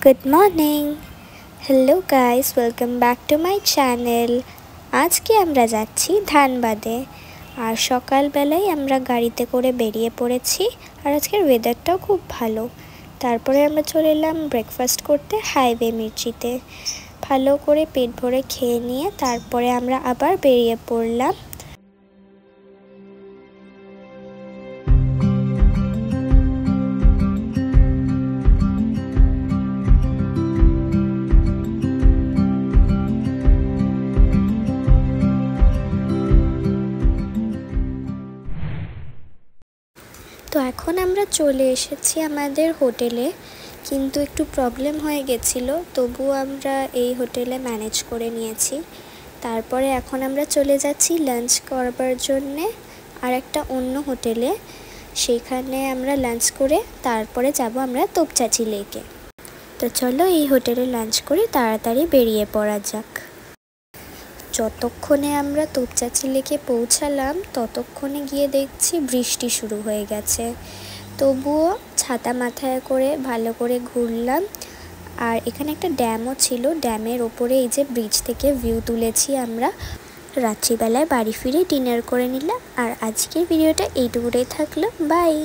Good morning. Hello guys, welcome back to my channel. আজকে আমরা যাচ্ছি ধানবাদে। আর সকালবেলায় আমরা গাড়িতে করে বেরিয়ে পড়েছি। আর আজকের ওয়েদারটাও খুব ভালো। তারপরে আমরা চলে এলাম ব্রেকফাস্ট করতে হাইওয়ে মির্চিতে। ভালো করে পেট ভরে খেয়ে নিয়ে তারপরে আমরা আবার বেরিয়ে পড়লাম। তো এখন আমরা চলে এসেছি আমাদের হোটেলে, কিন্তু একটু প্রবলেম হয়ে গেছিলো, তবুও আমরা এই হোটেলে ম্যানেজ করে নিয়েছি। তারপরে এখন আমরা চলে যাচ্ছি লাঞ্চ করবার জন্যে আর একটা অন্য হোটেলে। সেখানে আমরা লাঞ্চ করে তারপরে যাব আমরা তোপচাঁচি লেকে। তো চলো এই হোটেলে লাঞ্চ করে তাড়াতাড়ি বেরিয়ে পড়া যাক। যতক্ষণে আমরা তোপচাঁচি লেকে পৌঁছালাম ততক্ষণে গিয়ে দেখছি বৃষ্টি শুরু হয়ে গেছে। তবুও ছাতা মাথায় করে ভালো করে ঘুরলাম। আর এখানে একটা ড্যামও ছিল, ড্যামের ওপরে এই যে ব্রিজ থেকে ভিউ তুলেছি আমরা। রাত্রিবেলায় বাড়ি ফিরে ডিনার করে নিলাম। আর আজকের ভিডিওটা এইটুকুটাই থাকলো, বাই।